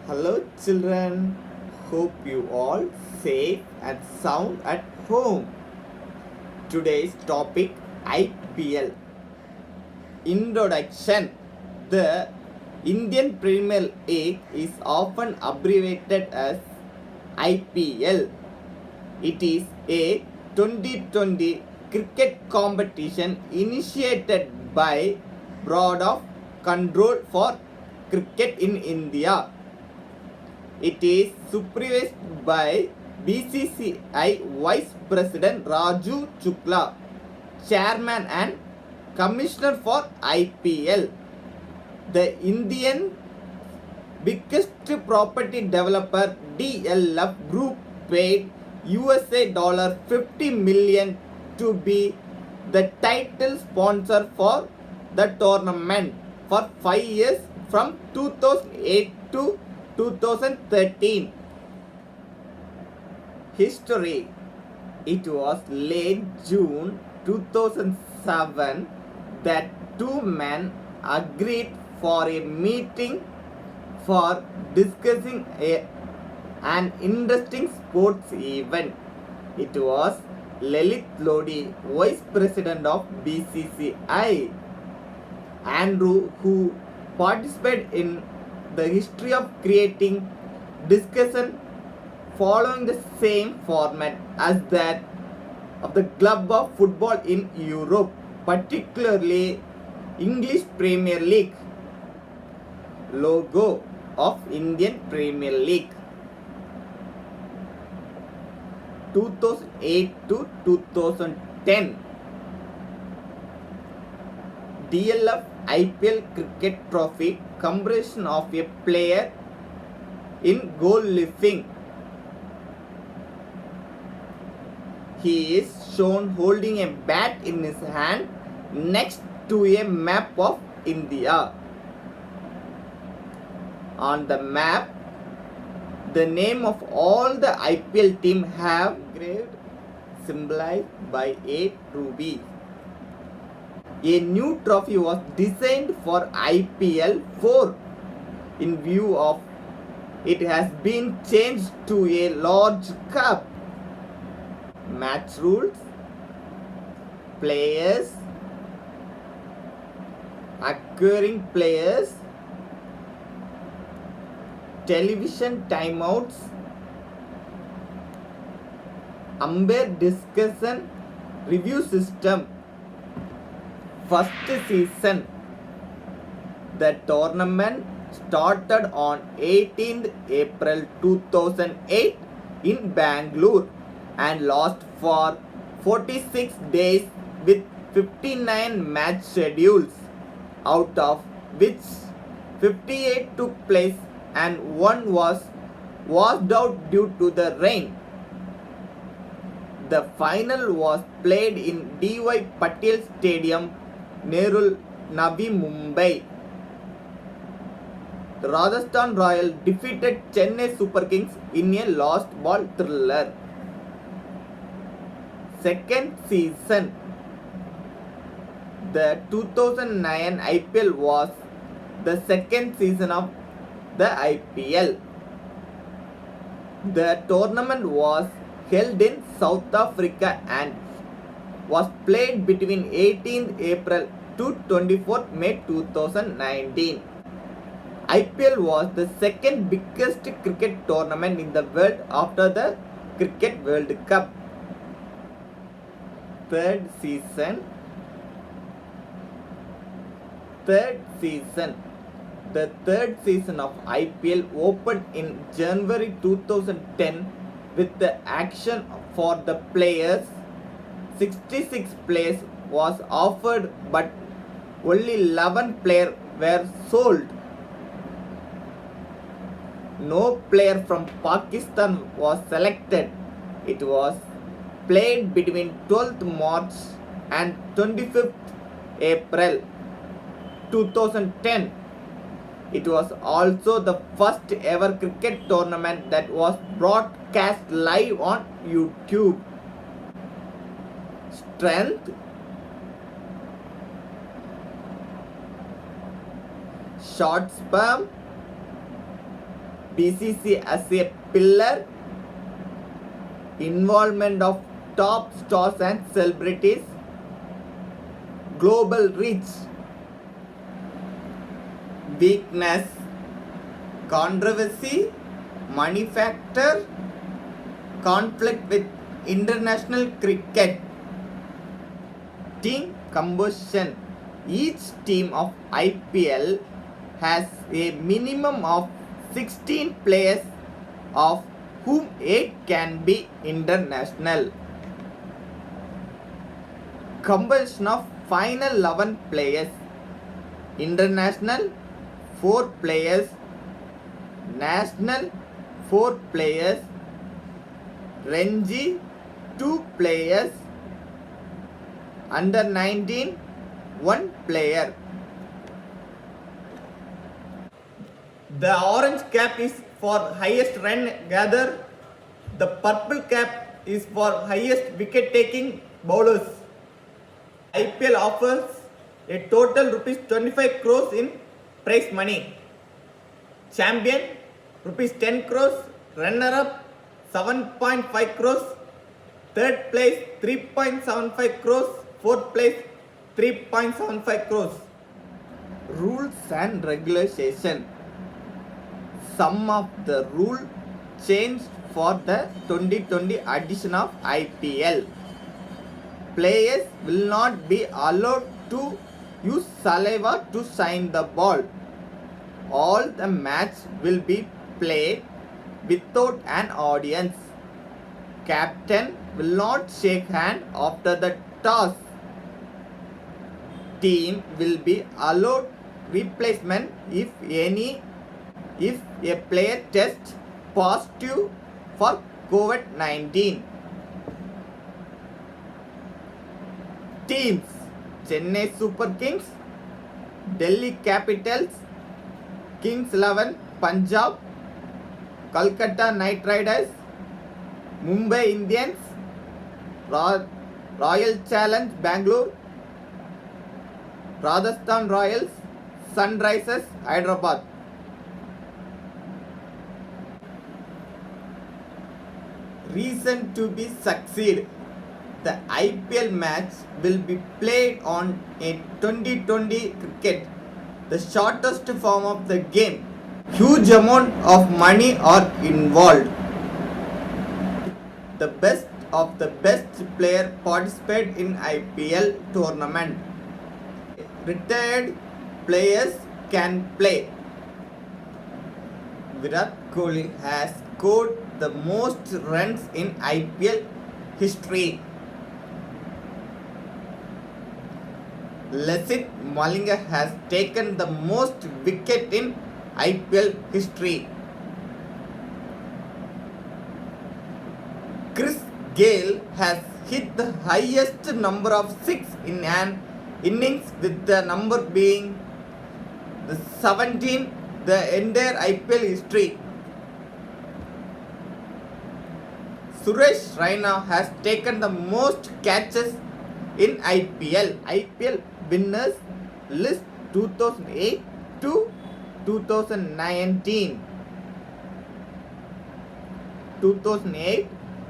Hello children, hope you all safe and sound at home. Today's topic IPL. Introduction. The Indian Premier League is often abbreviated as IPL. It is a 2020 cricket competition initiated by Board of Control for Cricket in India. It is supervised by BCCI Vice President Raju Chukla, Chairman and Commissioner for IPL. The Indian biggest property developer DLF Group paid $50 million to be the title sponsor for the tournament for 5 years from 2008 to 2013. History. It was late June 2007 that two men agreed for a meeting for discussing an interesting sports event. It was Lalit Lodi, Vice President of BCCI, Andrew, who participated in the history of creating discussion following the same format as that of the club of football in Europe, particularly English Premier League. Logo of Indian Premier League 2008 to 2010. DLF IPL Cricket Trophy commemoration of a player in goal lifting. He is shown holding a bat in his hand next to a map of India. On the map, the name of all the IPL team have engraved, symbolized by 8 rubies. A new trophy was designed for IPL 4 in view of it has been changed to a large cup. Match rules, players, acquiring players, television timeouts, umpire discussion, review system. First season. The tournament started on 18th April 2008 in Bangalore and lasted for 46 days with 59 match schedules, out of which 58 took place and one was washed out due to the rain. The final was played in D.Y. Patel Stadium, Nehru Navi Mumbai. The Rajasthan Royals defeated Chennai Super Kings in a last ball thriller. Second season. The 2009 IPL was the second season of the IPL. The tournament was held in South Africa and was played between 18th April to 24th May 2019. IPL was the second biggest cricket tournament in the world after the Cricket World Cup. Third season. The third season of IPL opened in January 2010 with the action for the players. 66 players was offered but only 11 players were sold. No player from Pakistan was selected. It was played between 12th March and 25th April 2010. It was also the first ever cricket tournament that was broadcast live on YouTube. Strength. Short sperm, BCC as a pillar, involvement of top stars and celebrities, global reach. Weakness, controversy, money factor, conflict with international cricket. Team composition. Each team of IPL has a minimum of 16 players, of whom 8 can be international. Composition of final 11 players. International 4 players, national 4 players, Ranji 2 players, under 19 1 player. The orange cap is for highest run gather. The purple cap is for highest wicket taking bowlers. IPL offers a total rupees 25 crores in prize money. Champion rupees 10 crores, runner up 7.5 crores, third place 3.75 crores, fourth place 3.75 crores. Rules and regulation. Some of the rule changed for the 2020 edition of IPL. Players will not be allowed to use saliva to sign the ball. All the match will be played without an audience. Captain will not shake hand after the toss. Team will be allowed replacement if a player tests positive for COVID-19. Teams: Chennai Super Kings, Delhi Capitals, Kings 11 Punjab, Kolkata Knight Riders, Mumbai Indians, Royal Challenge Bangalore, Rajasthan Royals, Sunrisers Hyderabad. Reason to be succeed. The IPL match will be played on a 2020 cricket, the shortest form of the game. Huge amount of money are involved. The best of the best player participate in IPL tournament. Retired players can play. Virat Kohli has scored the most runs in IPL history. Lasith Malinga has taken the most wicket in IPL history. Chris Gayle has hit the highest number of 6 in an innings, with the number being the 17 the entire IPL history. Suresh Raina has taken the most catches in IPL. IPL winners list 2008 to 2019. 2008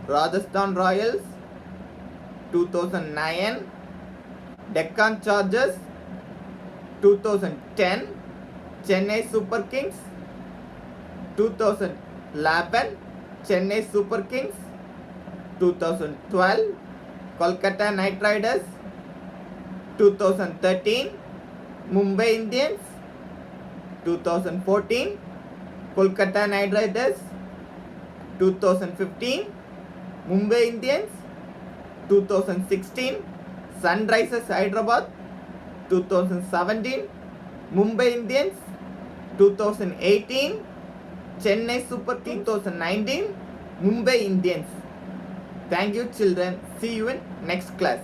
Rajasthan Royals, 2009 Deccan Chargers, 2010 Chennai Super Kings, 2011 Chennai Super Kings, 2012 Kolkata Knight Riders, 2013 Mumbai Indians, 2014 Kolkata Knight Riders, 2015 Mumbai Indians, 2016 Sunrisers Hyderabad, 2017 Mumbai Indians, 2018 Chennai Super Kings, 2019 Mumbai Indians. Thank you children. See you in next class.